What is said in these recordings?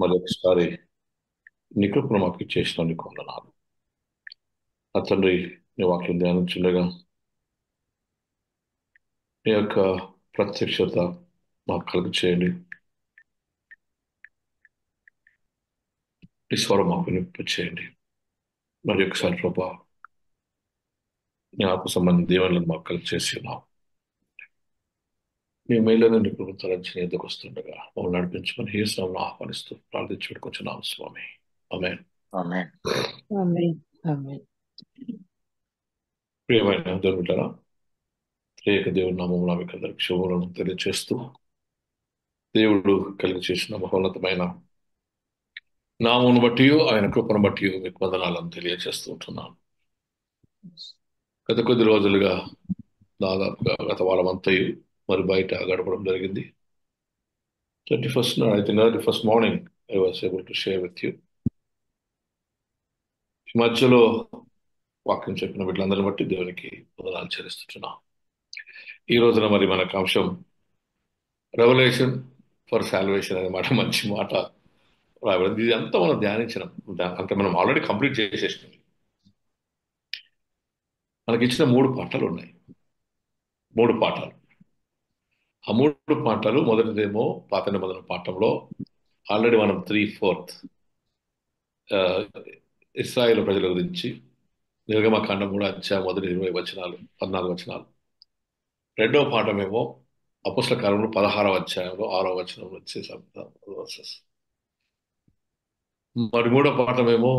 మరి ఒకసారి నీ కృపను మాకు చేసిన నీకు వందనాలు. నా తండ్రి, నీ వాక్యం ధ్యానించుండగా నీ యొక్క ప్రత్యక్షత మాకు కలుగు చేయండి. నీ స్వరం మాకు వినింప చేయండి. మరి ఒకసారి ప్రభా, నీ ఆత్మ సంబంధ దీవెనలను మాకు కలుగు చేసి ఉన్నాం. మీ మేలను నీ కృపను తలంచి నీ ఎదుకు వస్తుండగా మమ్మల్ని నడిపించుకొని ఈ సమయంలో ఆహ్వానిస్తూ ప్రార్థించుకుంటున్నాం స్వామి. ఆమేన్. ఆమేన్. ఆమేన్. ఆమేన్. ప్రియమైన దేవుడారా, త్రియక దేవుడి నామమున మీకు అందరికి శుభములను తెలియజేస్తూ దేవుడు కలిగి చేసిన మహోన్నతమైన నామమును బట్టి ఆయన కృపను బట్టి మీకు వందనాలను తెలియజేస్తూ ఉంటున్నాను. గత కొద్ది రోజులుగా దాదాపుగా గత వారం అంతయు మరి బయట గడపడం జరిగింది. 31st morning I was able to share with you. ఈ మధ్యలో వాక్యం చెప్పిన వీళ్ళందరిని బట్టి దేవునికి వందనాలు చెల్లిస్తున్నాం. ఈ రోజున మరి మనకు అంశం రెవల్యూషన్ ఫర్ సాల్వేషన్ అనే మాట, మంచి మాట రాయబడింది. ఇది అంతా మనం ధ్యానించినాం, అంటే మనం ఆల్రెడీ కంప్లీట్ చేసేసినాం. మనకి ఇచ్చిన 3 పాఠాలు ఉన్నాయి. 3 పాఠాలు. ఆ 3 పాఠాలు, మొదటిదేమో పాత నిబంధన పాఠంలో ఆల్రెడీ మనం 3/4 ఇశ్రాయేలు ప్రజల గురించి నిర్గమకాండం 3వ అధ్యాయం మొదటి 20 వచనాలు 14 వచనాలు. రెండవ పాఠమేమో అపొస్తల కార్యములు 16వ అధ్యాయంలో 6వ వచనం వచ్చే వర్సెస్. మరి 3వ పాఠమేమో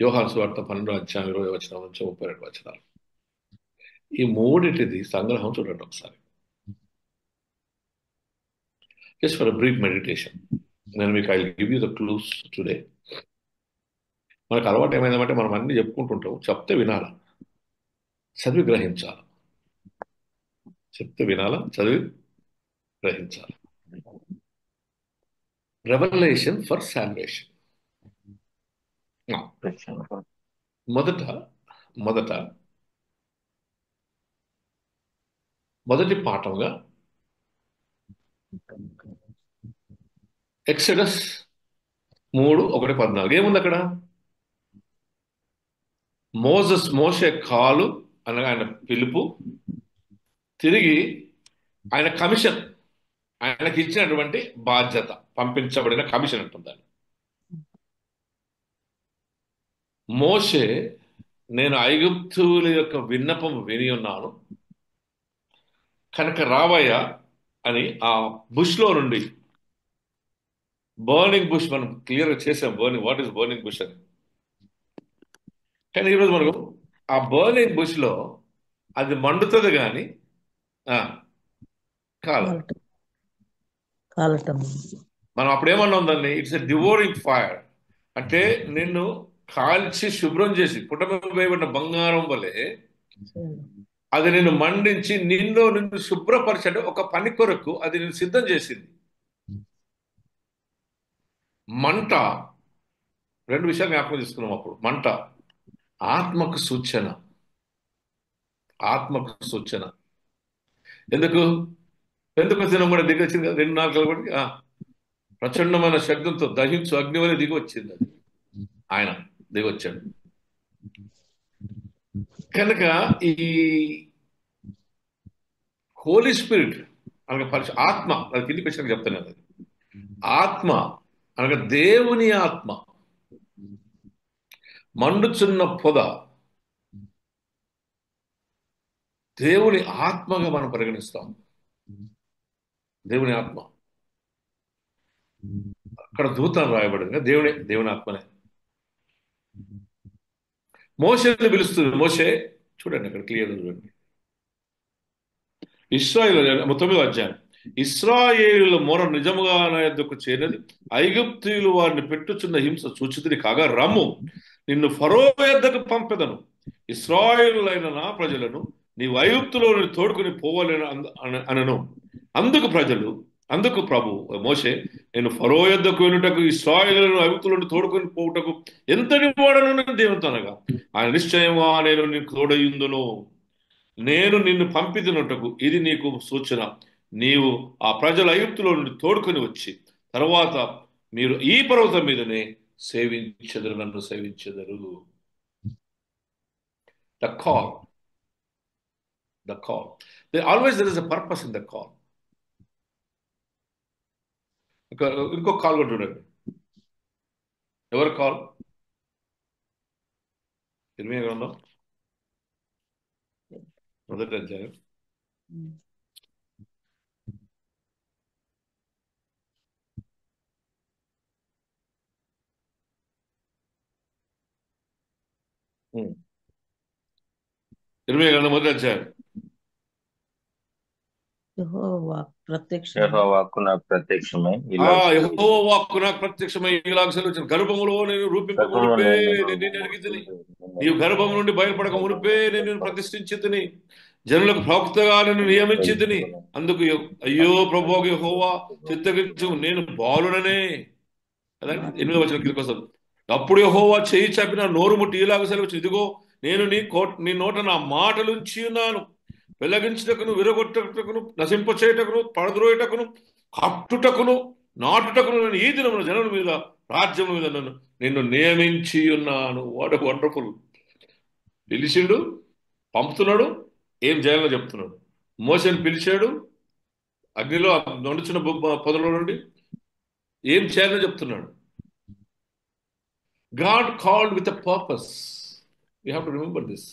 యోహాను సువార్త 12వ అధ్యాయం 20వ వచనం నుంచి 32 వచనాలు. ఈ మూడిటిది సంగ్రహం చూడండి ఒకసారి, జస్ట్ ఫర్ బ్రీఫ్ మెడిటేషన్. నేను మీకు I give you the clues today. మనకు అలవాటు ఏమైందంటే మనం అన్ని చెప్పుకుంటుంటాం, చెప్తే వినాలా, చదివి గ్రహించాలి. చెప్తే వినాలా, చదివి గ్రహించాలి. Revolution for salvation. మొదట మొదటి పాఠంగా ఎక్సడస్ 3:1-14 ఏముంది అక్కడ? మోషే కాలు అనగా ఆయన పిలుపు, తిరిగి ఆయన కమిషన్, ఆయనకి ఇచ్చినటువంటి బాధ్యత, పంపించబడిన కమిషన్ అంటుంది. మోషే, నేను ఐగుప్తుల యొక్క విన్నపం విని ఉన్నాను కనుక రావయ్యా అని ఆ బుష్ లో నుండి, బర్నింగ్ బుష్ మనం క్లియర్గా చేసాం, వాట్ ఈస్ బర్నింగ్ బుష్ అని. కానీ ఈరోజు మనకు ఆ బర్నింగ్ బుష్ లో అది మండుతుంది కానీ కాలటం. మనం అప్పుడు ఏమన్నాం దాన్ని, ఇట్స్ ఎ డివోరింగ్ ఫైర్. అంటే నిన్ను కాల్చి శుభ్రం చేసి పుటమ వేయబడిన బంగారం వలె అది నిన్ను మండించి నిన్ను శుభ్రపరచండి ఒక పని కొరకు అది నేను సిద్ధం చేసింది. మంట, 2 విషయాలు జ్ఞాపకం తీసుకున్నాం అప్పుడు. మంట ఆత్మకు సూచన. ఎందుకు దినం కూడా దిగి వచ్చింది కదా, 2 నాలుగు కూడా ప్రచండమైన శబ్దంతో దహించు అగ్ని వల్ల దిగి వచ్చింది. అది ఆయన దిగి వచ్చాడు. కనుక ఈ హోలీ స్పిరిట్ అనగా ఆత్మ, అది కిందికి వచ్చినాక చెప్తాను. అది ఆత్మ అనగా దేవుని ఆత్మ, మండుచున్న పొద, దేవుని ఆత్మగా మనం పరిగణిస్తాం. దేవుని ఆత్మ అక్కడ దూతం రాయబడింది, దేవుని ఆత్మనే. మోషేని పిలుస్తుంది. మోషే చూడండి అక్కడ క్లియర్ చూడండి, ఇశ్రాయేలు 9వ అధ్యాయం, ఇశ్రాయేలుల మొర నిజముగా నా యొద్దకు చేరినది, ఐగుప్తీయులు వారిని పెట్టుచున్న హింస చూచితిని కాగా రమ్ము, నిన్ను ఫరో యొద్దకు పంపెదను, ఇశ్రాయేలులైన నా ప్రజలను నీవు ఐగుప్తులో తోడుకుని పోవాలని అనను. అందుకు ప్రభు మోషే, నేను ఫరో యొద్దకు వెళ్ళుటకు ఇశ్రాయేలులను ఐగుప్తులను తోడుకొని పోవుటకు ఎంతటి వాడను దేవునితో అనగా, ఆయన నిశ్చయమా నేను నీకు తోడయుందును, నేను నిన్ను పంపిదినటకు ఇది నీకు సూచన. నీవు ఆ ప్రజల ఐగుప్తులో నుండి తోడుకొని వచ్చి తర్వాత మీరు ఈ పర్వతం మీదనే సేవించెదరు, నన్ను సేవించెదరు. The call, the call. Always there is a purpose in the call. ఇంకొక కాల్ కూడా చూడండి. ఎవరు కాల్? ఇర్మీయా గ్రంథం మొదటి అధ్యాయం. ఇర్మీయా గ్రంథం మొదటి అధ్యాయం. యెహోవా ప్రత్యక్షమై యెహోవాకు నాకు ప్రత్యక్షమై ఇలాగ యెహోవా వాక్కు నాకు ప్రత్యక్షమై ఇలాగ సెలవిచ్చాను, గర్భములో నేను రూపింపక గర్భములో మునిపే నేను నేను నిన్ను ఎరిగితిని, నీవు గర్భం నుండి బయలుపడక మునిపే నేను నిన్ను ప్రతిష్ఠించితిని, జనులకు ప్రవక్తగా నిన్ను నియమించితిని. అందుకు అయ్యో ప్రభువు యెహోవా చిత్తగించు, నేను బాలుడనే. అదండి 8వ వచనం కిందకి వస్తుంది. అప్పుడు యెహోవా చేయి చాపిన నోరు ముట్టి ఇలాగ సెలవిచ్చు, ఇదిగో నేను నీ నోట నా మాటలుంచి ఉన్నాను, వెల్లగించుటకును, విరగొట్టుటకును, నశింపచేయుటకును, పడద్రోయుటకును, కట్టుటకును, నాటుటకును నేను ఈ దినమున జనుల మీద, రాజ్యం మీద నిన్ను నియమించి ఉన్నాను. What wonderful. పిలిచిండు, పంపుతున్నాడు, ఏం చేయాలో చెప్తున్నాడు. మోషేని పిలిచాడు, అగ్నిలో నడుచున్న పొదలో నుండి ఏం చేయాలో చెప్తున్నాడు. God called with a purpose. You have to remember this.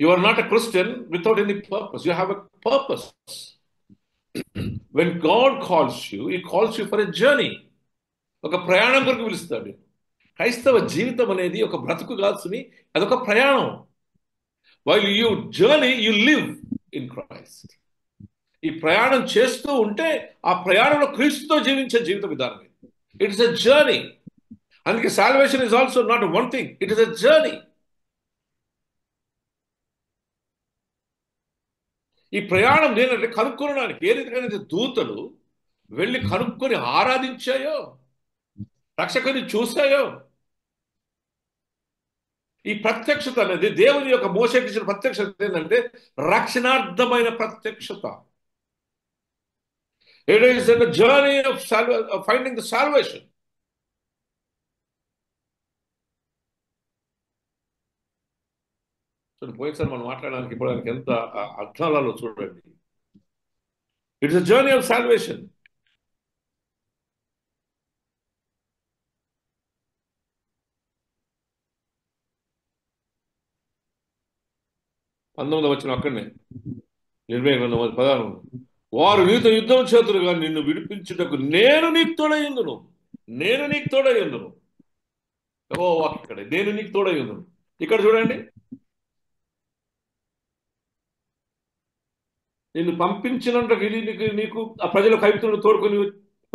You are not a Christian without any purpose. You have a purpose. When God calls you, He calls you for a journey. ఒక ప్రయాణం కొరకు పిలుస్తాడు. క్రైస్తవ జీవితం అనేది ఒక బ్రతుకు కాల్సుని, అదొక ప్రయాణం. While you journey, you live in Christ. ఈ ప్రయాణం చేస్తూ ఉంటే ఆ ప్రయాణంలో క్రీస్తుతో జీవించే జీవిత విధానం. It is a journey. అందుకే salvation is also not one thing. It is a journey. ఈ ప్రయాణం నేనంటే కనుక్కోవడానికి ఏ రీతిగా దూతలు వెళ్ళి కనుక్కొని ఆరాధించాయో, రక్షకుని చూశాయో, ఈ ప్రత్యక్షత అనేది దేవుని యొక్క మోషేకి ఇచ్చిన ప్రత్యక్షత ఏంటంటే రక్షణార్థమైన ప్రత్యక్షత. It is in the journey of finding the salvation. పోయినసారి మనం మాట్లాడడానికి ఇప్పుడు ఎంత అర్థాలలో చూడండి. It's a journey of salvation. పంతొమ్మిది వచ్చిన అక్కడనే 16 వారు నీతో యుద్ధం చేతులుగా నిన్ను విడిపించుటకు నేను నీకు తోడయ్యుందును, నేను నీకు తోడయ్యుందును. ఓ ఇక్కడ నేను నీకు తోడయ్యుందును. ఇక్కడ చూడండి, నిన్ను పంపించినందుకు నీకు ఆ ప్రజల కవితలను తోడుకొని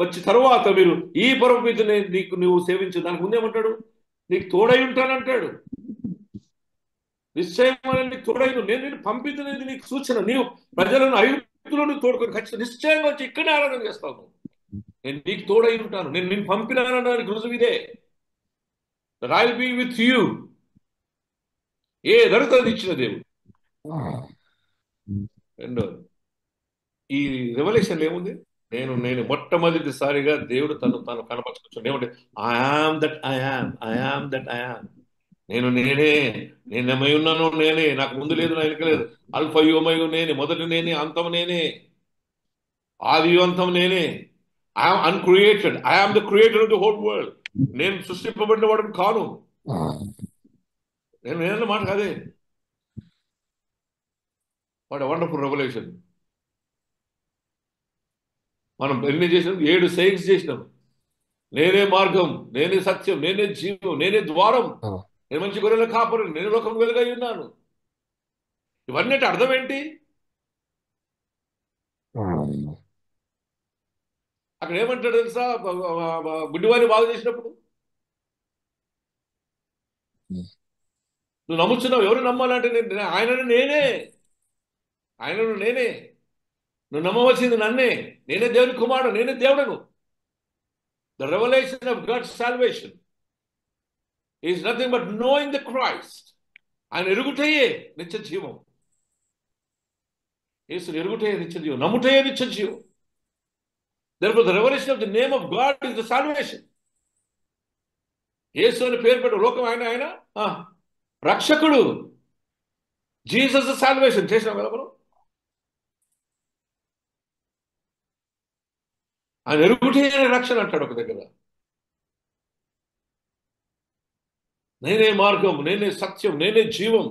వచ్చి తర్వాత మీరు ఈ పర్వతం మీదనే నువ్వు సేవించు. దానికి ముందేమంటాడు? నీకు తోడై ఉంటానంటాడు. నిశ్చయమైన నీకు తోడైను, నేను నిన్ను పంపించినది నీకు సూచన. నీవు ప్రజలను ఐగుప్తులను తోడుకొని ఖచ్చితంగా నిశ్చయంగా వచ్చి ఇక్కడే ఆరాధన చేస్తావు. నేను నీకు తోడై ఉంటాను, నేను నిన్ను పంపినానడానికి రుజువు ఇదే. I will be with you. ఏ దొరుకుతుంది ఇచ్చిన దేవుడు. రెండోది, ఈ రెవల్యూషన్ ఏముంది? నేను మొట్టమొదటిసారిగా దేవుడు తను కనపరుచుకుంటాడు. ఏమంటే ఐఆమ్ దట్ ఐఆమ్. నేనేమై ఉన్నాను, నేనే. నాకు ముందు లేదు, నా వెనక లేదు. అల్ఫయుమయు నేనే, మొదటి నేనే, అంతం నేనే, ఆది అంతం నేనే. I am uncreated. I am the creator of the whole world. నేను సృష్టింపబడిన వాడిని కాను. నేనన్న మాట కాదే. What a wonderful revolution. మనం ఎన్ని చేసినాం? 7 సైన్స్ చేసినాం. నేనే మార్గం, నేనే సత్యం, నేనే జీవం, నేనే ద్వారం, నేను మంచి గొర్రెల కాపరి, నేను లోకం వెలుగై ఉన్నాను. ఇవన్నీ అర్థం ఏంటి? అక్కడ ఏమంటాడు తెలుసా? గుడ్డివారిని బాగు చేసినప్పుడు నువ్వు నమ్ముతున్నావు. ఎవరు నమ్మాలంటే ఆయనను నేనే. నువ్వు నమ్మవలసింది నన్నే. నేనే దేవుని కుమారుడు, నేనే దేవుడను. The revolution of God's salvation is nothing but knowing the Christ. ఆయన ఎరుగుటయే నిత్య జీవం. యేసుని ఎరుగుటయే నిత్య జీవం, నమ్ముటయే నిత్య జీవం. Therefore, the revelation of the name of God is the salvation. యేసు అని పేరు పెట్టు లోకం ఆయన ఆ, రక్షకుడు. జీసస్ సాల్వేషన్ చేసినాం కదా మనం. ఆయన ఎరుగుటే రక్షణ అంటాడు ఒక దగ్గర. నేనే మార్గం, నేనే సత్యం, నేనే జీవం.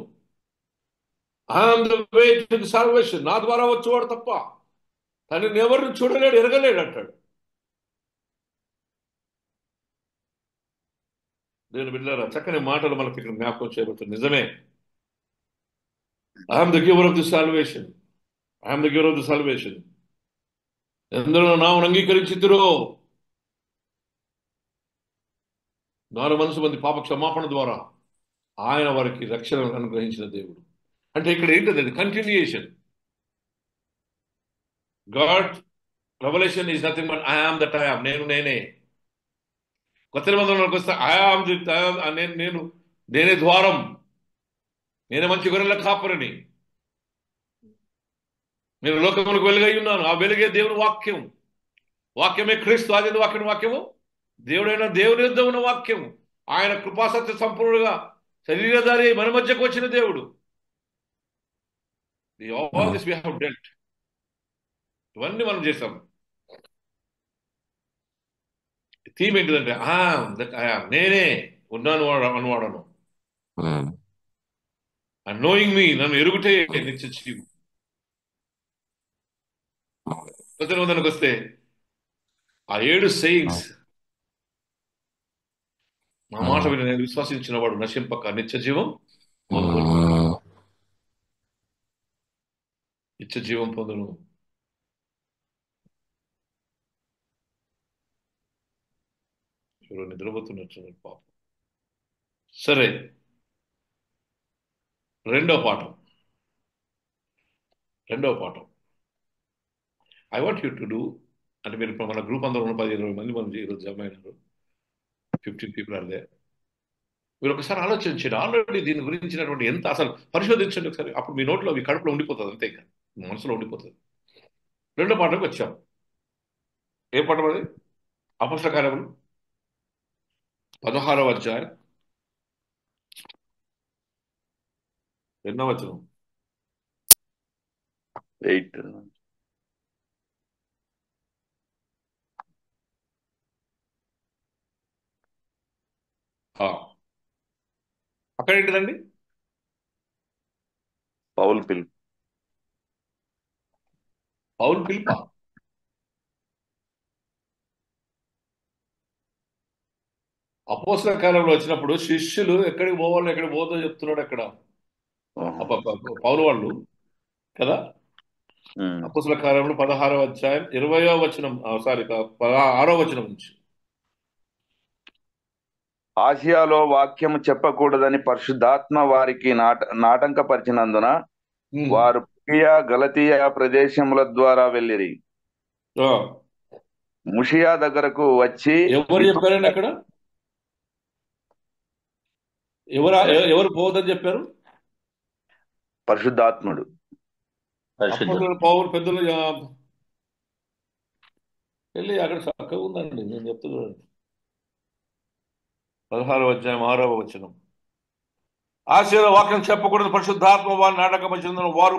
I'm the way to the salvation. నా ద్వారా వచ్చేవాడు తప్ప తనని ఎవరిని చూడలేడు, ఎరగలేడు అంటాడు. నేను బిడ్డలారా, చక్కని మాటలు మనకి ఇక్కడ జ్ఞాపకం చేయబడుతుంది. నిజమే. I'm the giver of the salvation. I'm the giver of the salvation. ఎందరో నామను అంగీకరించితురో నారు మనసు మంది పాప క్షమాపణ ద్వారా ఆయన వారికి రక్షణ అనుగ్రహించిన దేవుడు. అంటే ఇక్కడ ఏంటది? Continuation. God revolution is nothing but I am that I am. నేనే. కొత్త నిబంధనలోకి వస్తే ఐ ఆమ్ ది నేను నేనే ద్వారం, నేనే మంచి గొర్రెల కాపరిని, నేను లోకములకు వెలుగై ఉన్నాను. ఆ వెలుగే దేవుని వాక్యం. వాక్యమే క్రీస్తు. అదే వాక్యము దేవుడైన దేవుని యొద్ద ఉన్న వాక్యము. ఆయన కృపాసత్య సంపూర్ణుడుగా శరీరధారి మన మధ్యకు వచ్చిన దేవుడు. All this we have dealt. ఇవన్నీ మనం చేసాం. థీమ్ ఏంటిదంటే నేనే ఉన్నాను అనువాడను. నోయింగ్ మీ, నన్ను ఎరుగుటే నిత్య జీవం. కొత్త నిబంధనకు వస్తే ఆ 7 సెయింగ్స్, మా మాట విని నేను విశ్వసించిన వాడు నశింపక నిత్య జీవం నిత్య జీవం పొందును. ఎవరు నిద్రపోతున్నట్టు పాపం. సరే, రెండో పాఠం. I want you to do, అంటే మీరు మన గ్రూప్ అందరూ 15-20 మంది మనం ఈరోజు జమ అయినారు. 15 పీపుల్ ఆర్ దే. మీరు ఒకసారి ఆలోచించండి. ఆల్రెడీ దీని గురించినటువంటి ఎంత అసలు పరిశోధించండి ఒకసారి. అప్పుడు మీ నోట్లో మీ కడుపులో ఉండిపోతుంది, అంతే, ఇంకా మనసులో ఉండిపోతుంది. రెండో పాఠంకి వచ్చాం. ఏ పాఠం అది? అపొస్తల కార్యములు 16వ అధ్యాయం 2వ వచనం. 8. అక్కడ ఏంటిదండి? పౌలు పిలుపు. పౌలు పిలుప. అపొస్తల కాలంలో వచ్చినప్పుడు శిష్యులు ఎక్కడికి పోవాలో ఎక్కడికి పోదో చెప్తున్నాడు అక్కడ పౌలు వాళ్ళు కదా. అపొస్తల కార్యములు 16వ అధ్యాయం 20వ వచనం, 16వ వచనం నుంచి. ఆసియాలో వాక్యము చెప్పకూడదని పరిశుద్ధాత్మ వారికి నాటంకపరిచినందున వారు ఫ్రుగియ, గలతీయ ప్రదేశముల ద్వారా వెళ్ళిరి. ముషియా దగ్గరకు వచ్చి, ఎవరు చెప్పారండి అక్కడ? ఎవరు పోవద్దని చెప్పారు? పరిశుద్ధాత్ముడు. పౌలు పెద్దలు వెళ్ళి అక్కడ చక్కగా ఉందండి. నేను చెప్తున్నాను 16వ అధ్యాయం 6వ వచనం. ఆసియాలో వాక్యం చెప్పకూడదు పరిశుద్ధాత్మ వారిని నాటకపరిచినందున వారు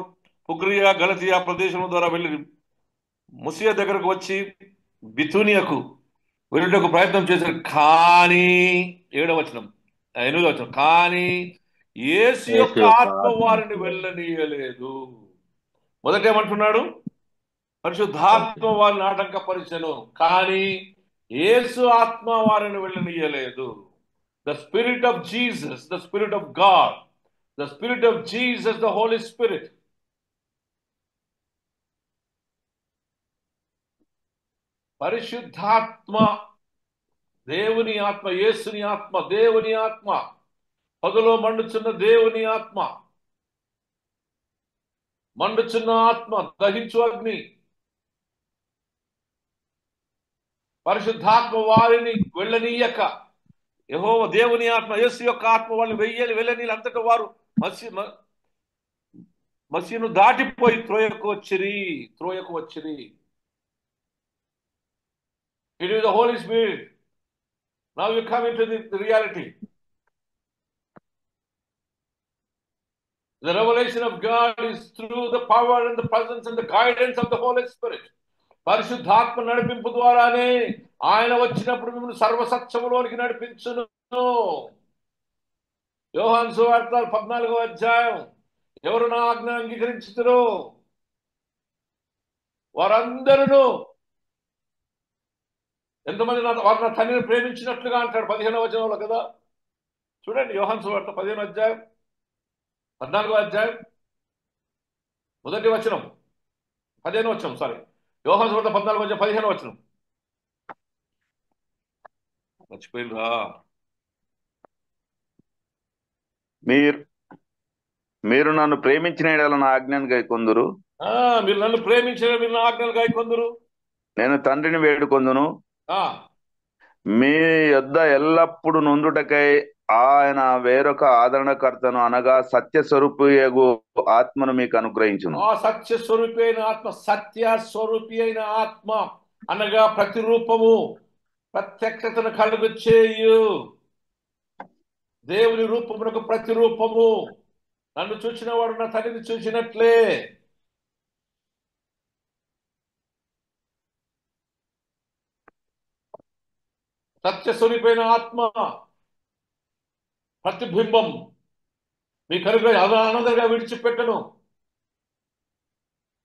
ఫ్రుగియ, గలతీయ ప్రదేశం ద్వారా వెళ్ళి ముసియా దగ్గరకు వచ్చి బితూనియకు వెళ్ళటకు ప్రయత్నం చేశారు. కానీ 7వ వచనం, 8వ వచనం, కానీ యేసు యొక్క ఆత్మ వారిని వెళ్ళనీయలేదు. మొదట ఏమంటున్నాడు? పరిశుద్ధాత్మ వారిని ఆటంకపరిచెను, కానీ యేసు ఆత్మ వారిని వెళ్ళనీయలేదు. The Spirit of Jesus, the Spirit of God, the Spirit of Jesus, the Holy Spirit. పరిశుద్ధాత్మ, దేవుని ఆత్మ, యేసుని ఆత్మ, దేవుని ఆత్మ, పగలో మండుచున్న దేవుని ఆత్మ, మండుచున్న ఆత్మ, దహించు అగ్ని. పరిశుద్ధాత్మ వారిని వెళ్ళనీయక, యెహోవా దేవుని ఆత్మ, యేసు యొక్క ఆత్మ వాళ్ళని వెళ్ళని అంతటా వారు మసీను దాటిపోయి త్రోయకు వచ్చిరి. It is the Holy Spirit. Now you come into the reality. The revelation of God is through the power and the presence and the guidance of the Holy Spirit. పరిశుద్ధాత్మ నడిపింపు ద్వారానే ఆయన వచ్చినప్పుడు మిమ్మల్ని సర్వసత్యములోనికి నడిపించును. యోహాను సువార్త 14వ అధ్యాయం, ఎవరు నా ఆజ్ఞ అంగీకరించుతారో వారందరూ ఎంతమంది వారు నా తండ్రిని ప్రేమించినట్లుగా అంటాడు 15వ వచనంలో కదా. చూడండి, యోహాను సువార్త 15వ అధ్యాయం 14వ అధ్యాయం మొదటి వచనం, 15వ వచనం, సారీ, యోహాను సువార్త 14వ అధ్యాయం 15వ వచనం. మర్చిపోయిందా? మీరు నన్ను ప్రేమించిన యెడల నా ఆజ్ఞను గైకొందురు. మీరు నన్ను ప్రేమించిన, మీరు నా ఆజ్ఞలు గైకొందురు. నేను తండ్రిని వేడుకొందును, మీ యొద్ద ఎల్లప్పుడు నుండుటకై ఆయన వేరొక ఆదరణకర్తను అనగా సత్య స్వరూపియగు ఆత్మను మీకు అనుగ్రహించును. ఆ సత్య స్వరూపి అయిన ఆత్మ, సత్య స్వరూపి అయిన ఆత్మ అనగా ప్రతిరూపము, ప్రత్యక్షతను కలుగు చేయు దేవుని రూపమునకు ప్రతిరూపము. నన్ను చూసిన వాడు నా తండ్రిని చూసినట్లే. సత్య స్వరూపైన ఆత్మ ప్రతిబింబం మీ కనుక అనాథగా విడిచిపెట్టను.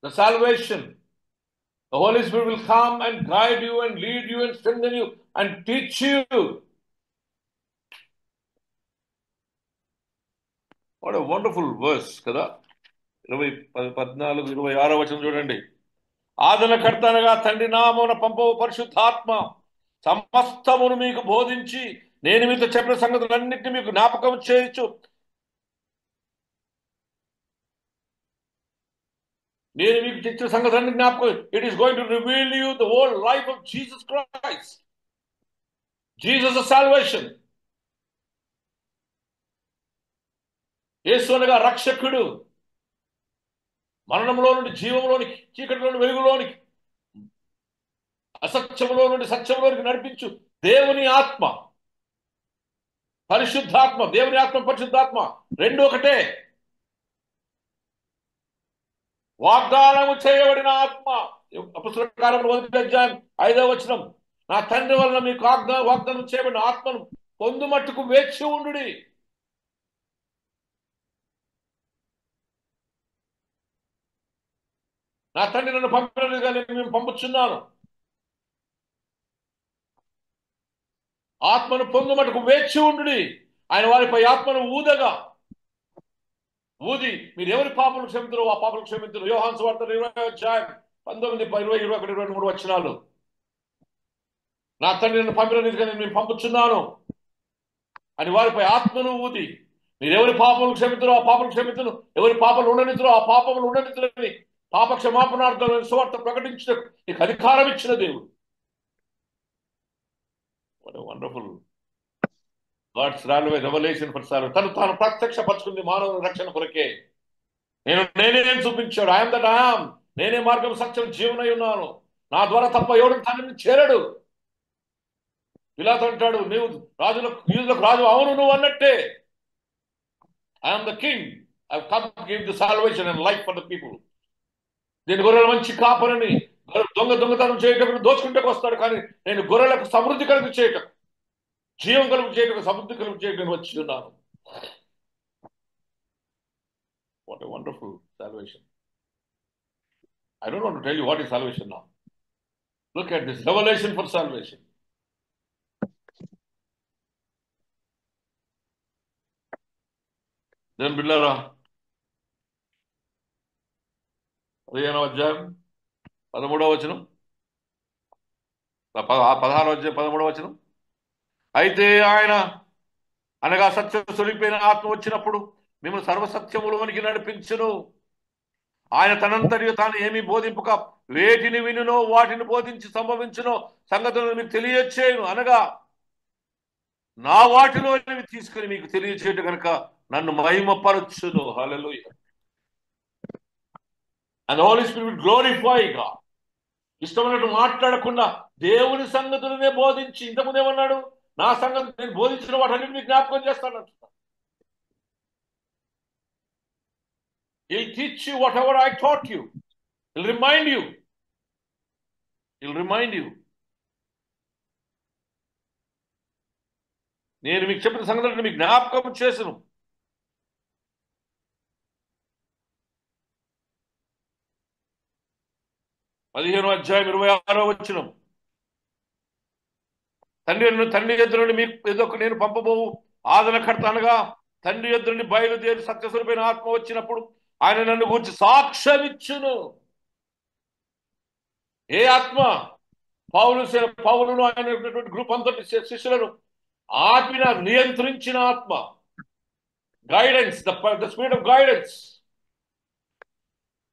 The salvation, the Holy Spirit will come and guide you and lead you and strengthen you and teach you. What a wonderful verse కదా. 14-26 వచనం చూడండి. ఆదరణకర్త అనగా తండ్రి నామమున పంపవు పరిశుద్ధాత్మ సమస్తమును మీకు బోధించి నేను మీతో చెప్పిన సంగతులన్నింటినీ మీకు జ్ఞాపకం చేయొచ్చు. నేను మీకు చెప్పిన సంగతులన్నీ జ్ఞాపకం. It is going to reveal you the whole life of Jesus Christ. Jesus the salvation. యేసు అనగా రక్షకుడు. మరణంలో నుండి జీవంలోనికి, చీకటిలో నుండి వెలుగులోనికి, అసత్యములో నుండి సత్యంలోనికి నడిపించు దేవుని ఆత్మ, పరిశుద్ధాత్మ. దేవుని ఆత్మ, పరిశుద్ధాత్మ రెండు ఒకటే. వాగ్దానము చేయబడిన ఆత్మ. అపొస్తలుల కార్యములు 1వ అధ్యాయం 5వ వచనం, నా తండ్రి వలన మీకు వాగ్దానం చేయబడిన ఆత్మను పొందు మట్టుకు వేచి ఉండుడి. నా తండ్రి నన్ను పంపినట్టుగా నేను పంపుచున్నాను. ఆత్మను పొందు మట్టుకు వేచి ఉండుడి. ఆయన వారిపై ఆత్మను ఊది మీరు ఎవరి పాపలు క్షమితురు ఆ పాపలు క్షమితురు. యోహాను సువార్త 20వ అధ్యాయం 19, 20, 21, 23 వచనాలు. నా తండ్రి నన్ను పంపిన రీతిగా నేను పంపుచున్నాను అని వారిపై ఆత్మను ఊది మీరు ఎవరి పాపలు క్షమితురు ఆ పాపలు క్షమితును, ఎవరి పాపలు ఉండనితురు ఆ పాపములు ఉండనితులని పాప క్షమాపణార్థం సువార్త ప్రకటించిన నీకు అధికారం ఇచ్చిన దేవుడు. What a wonderful God's revelation for salvation. తను ప్రత్యక్షపరుచుకుంది మానవ రక్షణ కొరకే. నేనే చూపించాడు. I'm that I'm. నేనే మార్గం, సత్యం, జీవనై ఉన్నాను. నా ద్వారా తప్ప ఎవడు తండ్రిని చేరడు. పిలాతు అంటాడు, నీవు యూదులకు రాజు. అవును, నువ్వు అన్నట్టే. I'm the king. I have come to give the salvation and life for the people. నేను గొర్రెల మంచి కాపరిని. దొంగతనం చేయటకు, దోచుకుంటకు వస్తాడు, కానీ నేను గొర్రెలకు సమృద్ధి కలుగు చేయటం, జీవం కలుగు చేయటం, సమృద్ధి కలుగు చేయటం వచ్చి ఉన్నాను. What a wonderful salvation. I don't want to tell you what is salvation now. Look at this revelation for salvation. Then బిళ్ళారా 15వ అధ్యాయం 13వ వచనం, 16వ అధ్యాయం 13వ వచనం. అయితే ఆయన అనగా సత్య స్వరూపైన ఆత్మ వచ్చినప్పుడు మిమ్మల్ని సర్వసత్యములోనికి నడిపించును. ఆయన తనంతరియు తాను ఏమి బోధింపక వేటిని వినునో వాటిని బోధించి సంభవించునో సంగతులను మీకు తెలియచేయును. అనగా నా వాటిలో తీసుకుని మీకు తెలియచేయటం కనుక నన్ను మహిమపరచును. హల్లెలూయా. And the Holy Spirit will glorify God. ఇష్టమైనట్టు మాట్లాడకుండా దేవుని సంగతులనే బోధించి, ఇంతకుముందు ఏమన్నాడు? నా సంగతి నేను బోధించిన వాటన్నిటి మీకు జ్ఞాపకం చేస్తాను అంటున్నాడు. He'll teach you whatever I taught you. He'll remind you. He'll remind you. నేను మీకు చెప్పిన సంగతులను మీకు జ్ఞాపకం చేసను. పదిహేను అధ్యాయం 26వ వచనం. తండ్రి యొద్ద నుండి మీకు ఏదో నేను పంపబోవు ఆదరణకర్త అనగా తండ్రి యొద్ద నుండి బయలుదేరి సత్యస్వరూపైన ఆత్మ వచ్చినప్పుడు ఆయన నన్ను గురించి సాక్ష్యమిచ్చును. ఏ ఆత్మ? పౌలును ఆయన గ్రూప్ అంతటి శిష్యులను ఆపిన, నియంత్రించిన ఆత్మ. Guidance, the spirit of guidance.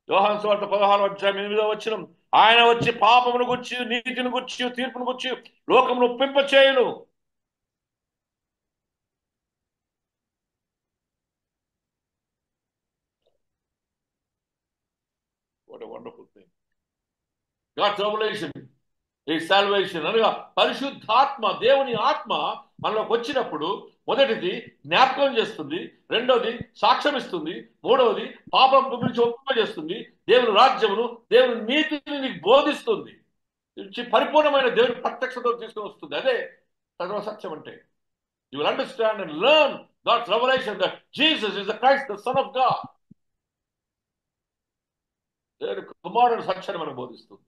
యోహాను సువార్త 16వ అధ్యాయం 8వ వచనం. ఆయన వచ్చి పాపమును గుర్చి, నీతిని గుర్చి, తీర్పును గుర్చి లోకమును ఒప్పింపచేయును. What a wonderful thing. God's revelation is salvation. అనగా పరిశుద్ధాత్మ, దేవుని ఆత్మ మనలోకి వచ్చినప్పుడు మొదటిది జ్ఞాపకం చేస్తుంది, రెండవది సాక్ష్యం ఇస్తుంది, మూడవది పాపం గురించి ఒప్పింపజేస్తుంది, దేవుని రాజ్యమును, దేవుని నీతిని నీకు బోధిస్తుంది, పరిపూర్ణమైన దేవుని ప్రత్యక్షత తీసుకొని వస్తుంది. అదే సర్వ సత్యం అంటే. You will understand and learn God's revelation that Jesus is the Christ, the Son of God. దేవుని కుమారుని సత్యాన్ని మనకు బోధిస్తుంది.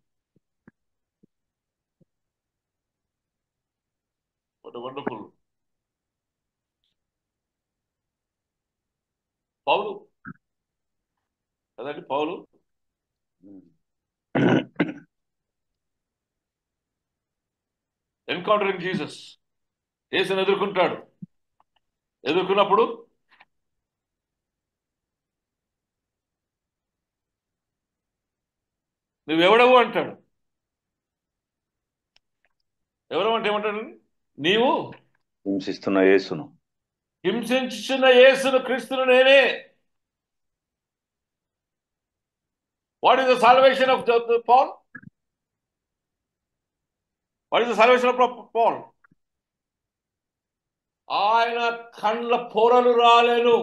What a wonderful. పౌలు కదండి, పౌలు ఎన్కౌంటరింగ్ జీసస్, యేసుని ఎదుర్కొంటాడు. ఎదుర్కొన్నప్పుడు నువ్వెవడవు అంటాడు. ఎవరు అంటే ఏమంటాడు? నీవు హింసిస్తున్న యేసును, హింసించుచున్న యేసును, క్రీస్తును నేనే. What is the salvation of Paul? What is the salvation of Paul? ఆయన కండ్ల పొరలు రాలేను.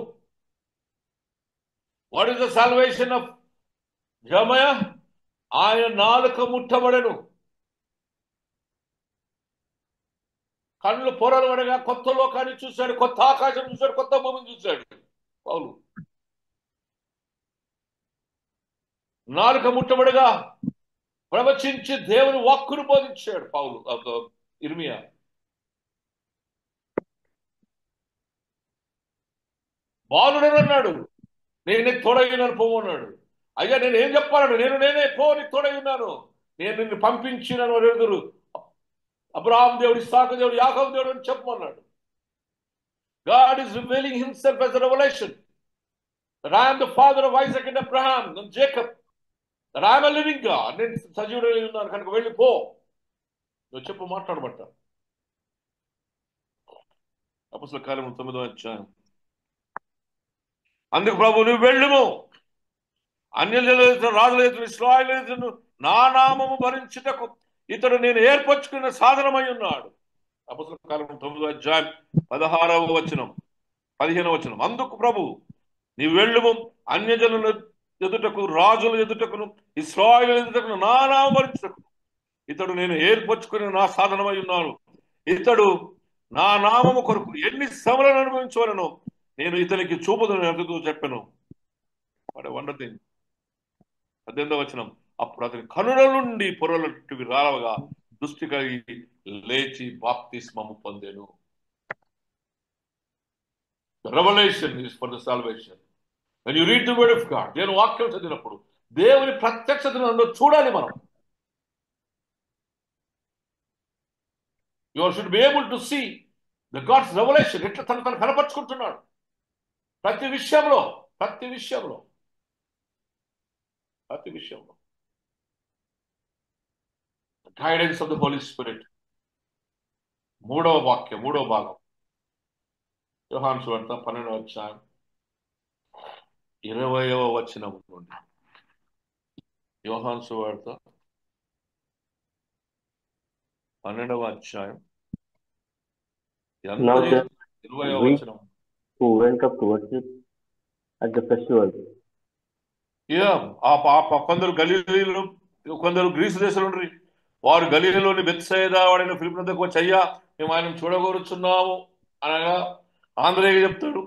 What is the salvation of జమయ? ఆయన నాలుక ముట్టబడను. కళ్ళు పొరలు అనగా కొత్త లోకాన్ని చూశాడు, కొత్త ఆకాశం చూశాడు, కొత్త భూమిని చూశాడు పౌలు. నాలుక ముట్టబడగా ప్రవచించి దేవుని వాక్కును బోధించాడు పౌలు. ఇర్మియా బాలుడనన్నాడు, నేను నీకు తోడైనాను పో అన్నాడు. అయ్యా నేను ఏం చెప్పాలను? నేనే పో, నీకు తోడై ఉన్నాను, నేను నిన్ను పంపించినాను అని ఎదురు. అబ్రహాం దేవుడు, ఇస్సాకు దేవుడు, యాకోబు దేవుడు అని చెప్పమన్నాడు. God is revealing himself as a revelation. That I am the father of Isaac and Abraham and Jacob. That I am a living God. నేను సజీవుడై ఉన్నాను కనుక వెళ్ళిపో, నువ్వు చెప్పు, మాట్లాడబట్ట. అపొస్తలుల కార్యములు 9వ అధ్యాయం. అందుకు ప్రభు, నువ్వు వెళ్ళుము, అన్యుల రాజుల ఎదురు, ఇశ్రాయేలు ఎదురు నా నామము భరించుటకు ఇతడు నేను ఏర్పరచుకున్న సాధనమై ఉన్నాడు. అపొస్తలుల కార్యములు 9వ అధ్యాయం 16వ వచనం, 15వ వచనం. అందుకు ప్రభు, నీవు వెళ్ళుము, అన్యజనుల ఎదుటకు, రాజుల ఎదుటకును, ఇశ్రాయేలు ఎదుటకును నా నామము భరించుటకు ఇతడు నేను ఏర్పరచుకుని నా సాధనమై ఉన్నాను. ఇతడు నా నామము కొరకు ఎన్ని శ్రమలను అనుభవించవలనో నేను ఇతనికి చూపుదును ఎంతో చెప్పాను. What wonder thing. 18వ వచనం. అప్పుడు అతని కనుల నుండి పొరలటివి రాలవగా దృష్టి కలిగి లేచి బాప్తిస్మము పొందెను. The revelation is for the salvation. When you read the word of God, దేవుని వాక్యం చదివినప్పుడు దేవుని ప్రత్యక్షతను అందులో చూడాలి మనం. You should be able to see the God's revelation. ఎట్లా తను కనపరుచుకుంటున్నాడు ప్రతి విషయంలో, ప్రతి విషయంలో, ప్రతి విషయంలో. Guidance of the Holy Spirit. 3వ వాక్యం, 3వ భాగం, యోహాను సువార్త 12వ అధ్యాయం 20వ వచనం నుండి. యోహాను సువార్త 12వ అధ్యాయం ఎంత Now there చేసి was 20వ a Greek వచనం. who went up to worship at the festival. ఇక కొందరు గలీలీలు, కొందరు గ్రీసు దేశంలో ఉండ్రి. వారు గలీలీలోని బెత్సయిదా వాడిన ఫిలిప్ వద్దకు వచ్చి, అయ్యా మేము ఆయన చూడగోరుచున్నాము అనగా ఆంధ్రేయ చెప్తాడు.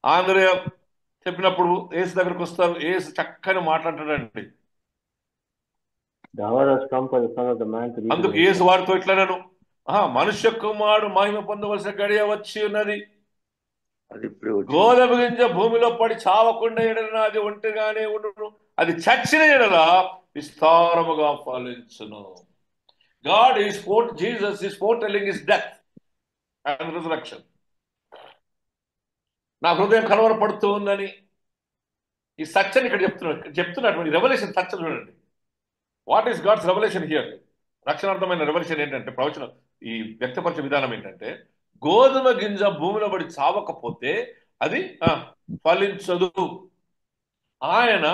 ఆంధ్రేయ చెప్పినప్పుడు ఏసు దగ్గరకు వస్తారు. ఏసు చక్కని మాట్లాడతాడండి. The hour has come for the Son of the Man to be అందుకు glorified. ఏసు వారితో ఇట్లనను, మనుష్య కుమారుడు మహిమ పొందవలసిన గడియ వచ్చి ఉన్నది. అది ఇప్పుడే వచ్చింది. గోధుమ గింజ భూమిలో పడి చావకుండా ఎడల అది ఒంటిగానే ఉండును, అది చచ్చిన ఎడల విస్తారముగా ఫలించును. Jesus is foretelling his death and resurrection. నా హృదయం కలవరపడుతూ ఉందని ఈ సత్యాన్ని ఇక్కడ చెప్తున్నటువంటి రెవల్యూషన్ సత్యం చూడండి. What is God's revolution here? రక్షణార్థమైన రెవల్యూషన్ ఏంటంటే, ప్రవచనం ఈ వ్యక్తపరిచే విధానం ఏంటంటే, గోధుమ గింజ భూమిలో పడి చావకపోతే అది ఫలించదు. ఆయన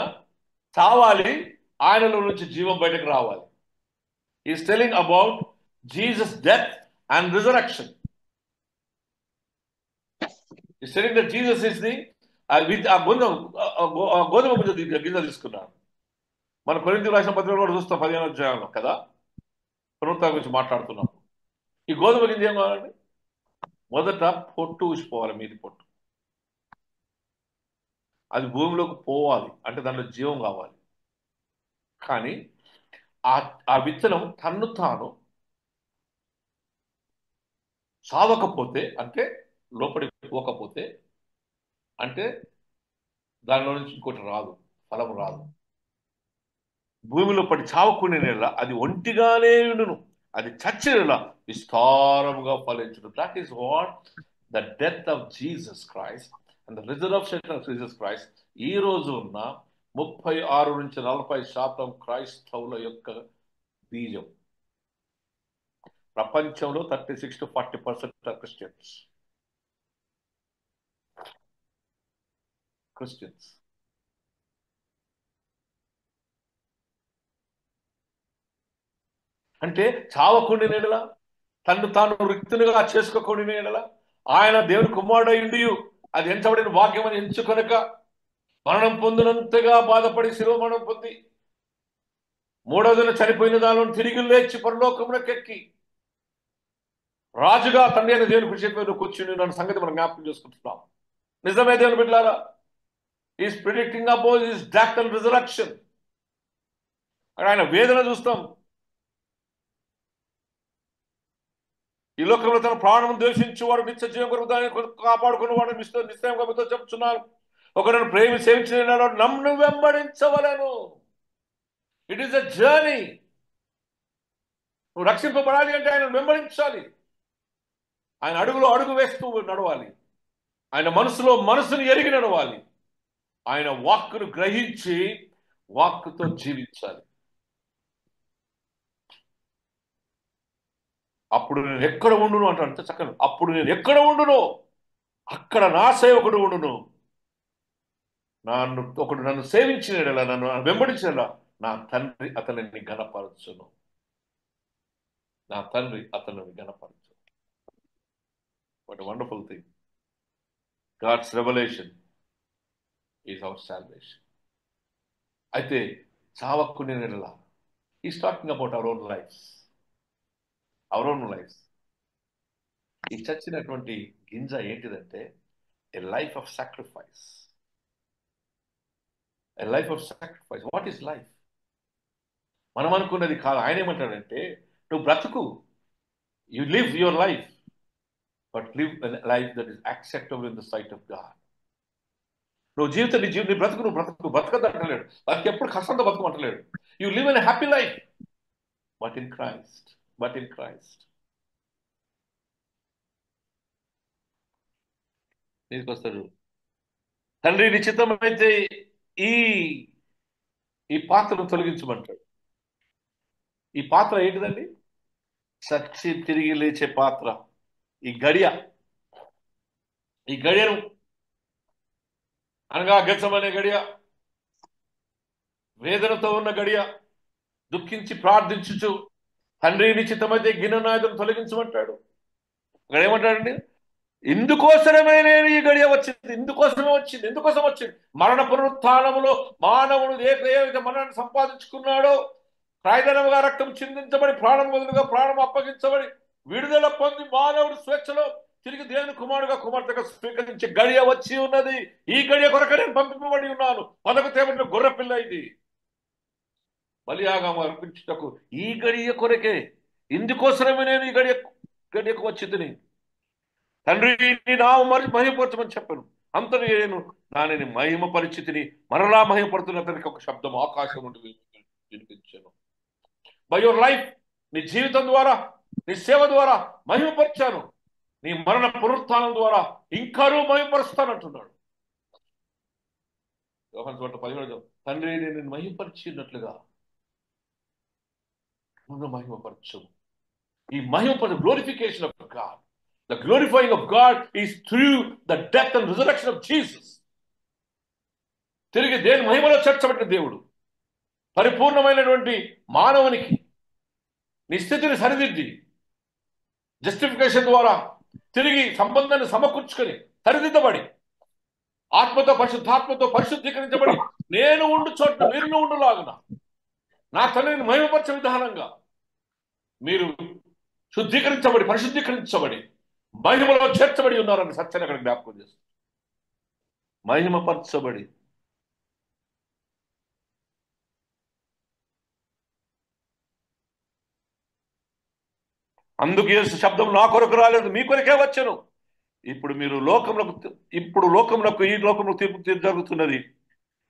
చావాలి, ఆయనలో నుంచి జీవం బయటకు రావాలి. Is telling about Jesus death and resurrection. Is telling that Jesus is the గోధుమ గింజ తీసుకున్నాడు. మన కొరింథీయులకు రాసిన పత్రికలో కూడా చూస్తాం 15వ అధ్యాయంలో కదా, పునరుత్థానం గురించి మాట్లాడుతున్నాం. ఈ గోధుమ గింజ ఏం కావాలండి? మొదట పొట్టు ఊసిపోవాలి, మీది పొట్టు. అది భూమిలోకి పోవాలి, అంటే దానిలో జీవం కావాలి. కానీ ఆ విత్తనం తన్ను తాను సావకపోతే, అంటే లోపలికి పోకపోతే, అంటే దానిలో నుంచి ఇంకోటి రాదు, ఫలం రాదు. భూమిలో పడి చావకునే నెల అది ఒంటిగానే ఉండును, అది చచ్చిన విస్తారముగా ఫలించును. That is what the death of Jesus Christ and the resurrection of Jesus Christ. ఈ రోజు ఉన్న 36 నుంచి 40% క్రైస్తవుల యొక్క బీజం. ప్రపంచంలో 36 to 40% ఆర్ క్రిస్టియన్స్. అంటే చావకుండి నెడల, తను తాను రిక్తునిగా చేసుకోకుండా నెడల, ఆయన దేవుని కుమారుడయుండి అది ఎంచబడిన వాక్యం అని ఎంచుకొనక మరణం పొందినంతగా బాధపడి శిలువ మరణం పొంది 3వ దిన చనిపోయిన దానిలో తిరిగి లేచి పరలోకమునకెక్కి రాజుగా తండ్రి అయిన దేవుని కుడి చేతి మీద కూర్చుని నన్ను సంగతి మనం జ్ఞాపకం చేసుకుంటున్నాం. నిజమే దేవుని బిడ్డలారా, is predicting about his death and resurrection. ఆయన వేదన చూస్తాం. ఈ లోకంలో తన ప్రాణం ద్వేషించేవాడు నిత్య జీవం కొరకు దాన్ని కాపాడుకున్నవాడు నిశ్చయంగా మీతో చెప్తున్నాను, ఒకరిని ప్రేమి సేవించిన నన్ను వెంబడించవలను. It is a journey. నువ్వు రక్షింపబడాలి అంటే ఆయన వెంబడించాలి. ఆయన అడుగులో అడుగు వేస్తూ నడవాలి. ఆయన మనసులో మనసుని ఎరిగి నడవాలి. ఆయన వాక్కును గ్రహించి వాక్కుతో జీవించాలి. అప్పుడు నేను ఎక్కడ ఉండును అంటాడు. అంత చక్కగా, అప్పుడు నేను ఎక్కడ ఉండును అక్కడ నా సేవకుడు ఉండును. నన్ను సేవించిన, నన్ను వెంబడించిన నా తండ్రి అతనిని ఘనపరచును. నా తండ్రి అతనిని ఘనపరచును. What a wonderful thing. God's revolution is our salvation. అయితే చావక్కునే నెడల is talking about our own lives. Our own lives. ఈ చచ్చినటువంటి గింజ ఏంటిదంటే a life of sacrifice. A life of sacrifice. What is life? మనం అనుకున్నది కాదు. ఆయన ఏమంటాడంటే, నువ్వు బ్రతుకు, you live your life, but live life that is acceptable in the sight of God. నువ్వు నీ బ్రతుకు నువ్వు బ్రతకద్దు అంటలేడు. బతికి ఎప్పుడు కష్టంతో బతుకు అంటలేడు. You live in happy life but in Christ. తీసుకొస్తాడు. తండ్రి నిశ్చితమైతే ఈ పాత్రను తొలగించమంటాడు. ఈ పాత్ర ఏంటిదండి? చచ్చి తిరిగి లేచే పాత్ర. ఈ గడియను అనగా గెత్సెమనే గడియ, వేదనతో ఉన్న గడియ, దుఃఖించి ప్రార్థించుచు తండ్రి నిశ్చితమైతే గిన్నె నాయకులను తొలగించమంటాడు. అక్కడ ఏమంటాడండి? ఇందుకోసమే నేను ఈ గడియ వచ్చింది, ఇందుకోసమే వచ్చింది. ఎందుకోసం వచ్చింది? మరణ పునరుత్థానములో మానవుడు ఏ విధంగా మరణాన్ని సంపాదించుకున్నాడో, ప్రాయదనముగా రక్తం చిందించబడి ప్రాణం మొదలుగా ప్రాణం అప్పగించబడి విడుదల పొంది మానవుడు స్వేచ్ఛలో తిరిగి దేవుని కుమారుడుగా కుమార్తెగా స్వీకరించే గడియ వచ్చి ఉన్నది. ఈ గడియ కొరకు నేను పంపింపబడి ఉన్నాను. పదకు తేబడిన గొర్రె పిల్ల ఇది బలియాగం అర్పించుటకు ఈ గడియ కొరకే. ఇందుకోసమే నేను ఈ గడియకు వచ్చి తిని తండ్రి నీ నామం మహిమపరచమని చెప్పాను. అంతని నేను దానిని మహిమ పరిస్థితిని మరలా మహిమపడుతున్న అతనికి ఒక శబ్దం ఆకాశం నుండి వినిపించాను. బై యువర్ లైఫ్, నీ జీవితం ద్వారా, నీ సేవ ద్వారా మహిమపరిచాను. నీ మరణ పునరుత్థానం ద్వారా ఇంకాను మహిమపరుస్తానంటున్నాడు. యోహాను సువార్త 17 తండ్రి నేను మహిమపరిచినట్లుగా నన్ను మహిమపరచు. ఈ మహిమపరచు glorification of God. The glorifying of God is through the death and resurrection of Jesus. తిరిగి దేని మహిమలో చేర్చబడిన దేవుడు పరిపూర్ణమైనటువంటి మానవునికి నీ స్థితిని సరిదిద్ది జస్టిఫికేషన్ ద్వారా తిరిగి సంబంధాన్ని సమకూర్చుకొని సరిదిద్దబడి ఆత్మతో పరిశుద్ధాత్మతో పరిశుద్ధీకరించబడి నేను ఉండు చోట మీరు ఉండులాగున నా తండ్రిని మహిమపరచే విధానంగా మీరు శుద్ధీకరించబడి పరిశుద్ధీకరించబడి మహిమలో చేర్చబడి ఉన్నారని సత్యాన్ని అక్కడ జ్ఞాపకం చేస్తారు. మహిమపరచబడి అందుకు యేసు శబ్దం నా కొరకు రాలేదు, మీ కొరకే వచ్చాను. ఇప్పుడు లోకములకు ఈ లోకంలో తీర్పు జరుగుతున్నది.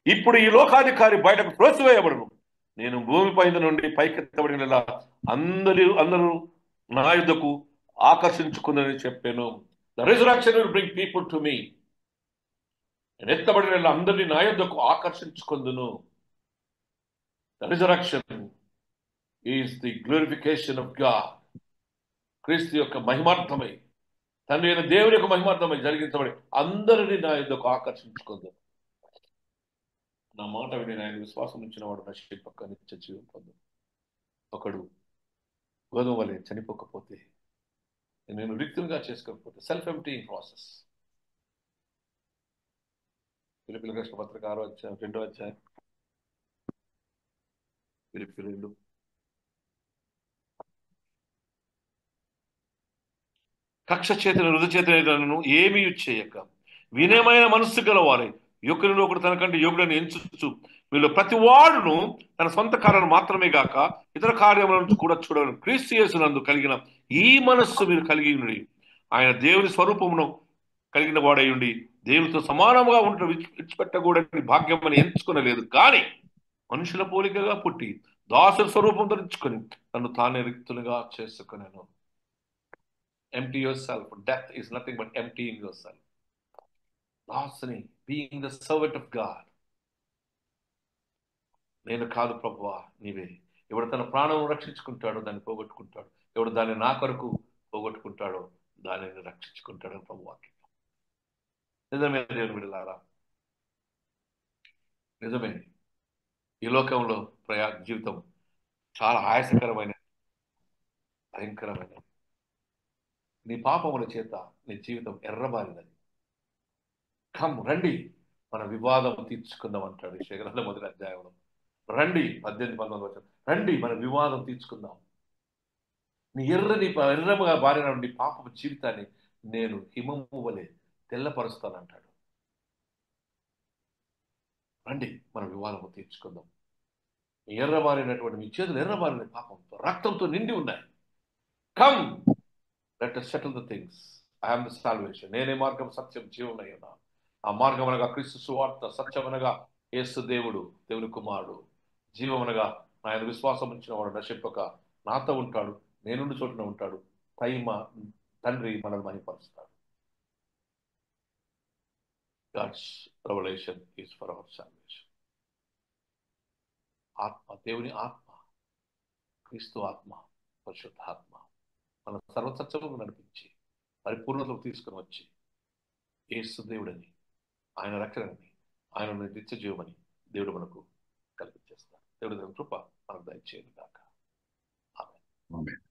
ఇప్పుడు ఈ లోకాధికారి బయటకు త్రోసివేయబడును. నేను భూమిపై నుండి పైకెత్తబడిన అందరూ నా యుద్ధకు ఆకర్షించుకుందని చెప్పాను. The resurrection will bring people to me. నేను ఎత్తబడిన అందరినీ నా యుద్ధకు ఆకర్షించుకుందును. The resurrection is the glorification of God. క్రీస్తు యొక్క మహిమార్థమై, తండ్రి అయిన దేవుని యొక్క మహిమార్థమై జరిగించబడి అందరినీ నా యుద్ధకు ఆకర్షించుకుందు. నా మాట విని ఆయన విశ్వాసం ఇచ్చిన వాడు నశింపక నిత్య జీవం పొందు. ఒకడు గోధుమ వలె చనిపోకపోతే, నేను రిక్తులుగా చేసుకోకపోతే, సెల్ఫ్ ఎంప్టీయింగ్ ప్రాసెస్. ఫిలిప్పీల రాసిన పత్రిక 2వ అధ్యాయం ఫిలిప్పీ 2. కక్ష చేతను రుజు చేతను ఏమీ చేయక వినయమైన మనస్సు గలవారై ఒకరిని ఒకడు తనకంటే యోగుడని ఎంచుచు వీళ్ళు ప్రతి వాడును తన సొంత కార్యాలను మాత్రమే గాక ఇతర కార్యముల నుంచి కూడా చూడగలను. క్రీస్తు యేసునందు కలిగిన ఈ మనస్సు మీరు కలిగి ఉండి, ఆయన దేవుని స్వరూపమును కలిగిన వాడై ఉండి దేవునితో సమానంగా ఉండటం విడిచిపెట్టకూడని భాగ్యమని ఎంచుకునలేదు, కానీ మనుషుల పోలికగా పుట్టి దాసుల స్వరూపం ధరించుకొని తను తానే రిక్తులుగా చేసుకునేను. Empty yourself. Death is nothing but emptying yourself. Lastly, being the servant of God. నేను కాదు ప్రభువా, నీవే. ఎవడు తన ప్రాణం రక్షించుకుంటాడో దాన్ని పోగొట్టుకుంటాడు, ఎవడు దాన్ని నా కొరకు పోగొట్టుకుంటాడో దానిని రక్షించుకుంటాడని ప్రభువాకి. నిజమే దేవుని బిడ్డలారా, నిజమే. ఈ లోకంలో జీవితం చాలా ఆయాసకరమైన, భయంకరమైన. నీ పాపముల చేత నీ జీవితం ఎర్రబారినది. రండి మన వివాదం తీర్చుకుందాం అంటాడు యెషయా 1వ అధ్యాయంలో. రండి 18-19 రండి మన వివాదం తీర్చుకుందాం. నీ ఎర్రముగా బారిన నీ పాపపు జీవితాన్ని నేను హిమము వలె తెల్లపరుస్తానంటాడు. రండి మన వివాదము తీర్చుకుందాం. ఎర్రబారినటువంటి మీ చేతులు ఎర్రబారిన పాపంతో రక్తంతో నిండి ఉన్నాయి. Come, let us settle the things. I am the salvation. నేనే మార్గం సత్యం జీవమై ఉన్నాను. ఆ మార్గం అనగా క్రీస్తు సువార్త, సత్యం అనగా యేసు దేవుడు, దేవుని కుమారుడు, జీవం అనగా ఆయన విశ్వాసం ఉంచిన వాడు నశింపక నాతో ఉంటాడు, నేనుండి చోటున ఉంటాడు. తండ్రి మనల్ని మహిమపరుస్తాడు. God's revelation is for our salvation. ఆత్మ, దేవుని ఆత్మ, క్రీస్తు ఆత్మ, పరిశుద్ధాత్మ మన సర్వసత్యమును నడిపించి పరిపూర్ణతకు తీసుకుని వచ్చి యేసు దేవుడని, ఆయన రక్షణని, ఆయన నిత్య జీవమని దేవుడు మనకు కల్పించేస్తాడు. దేవుడి కృప మనకు దయచేయను గాక. ఆమేన్. ఆమేన్.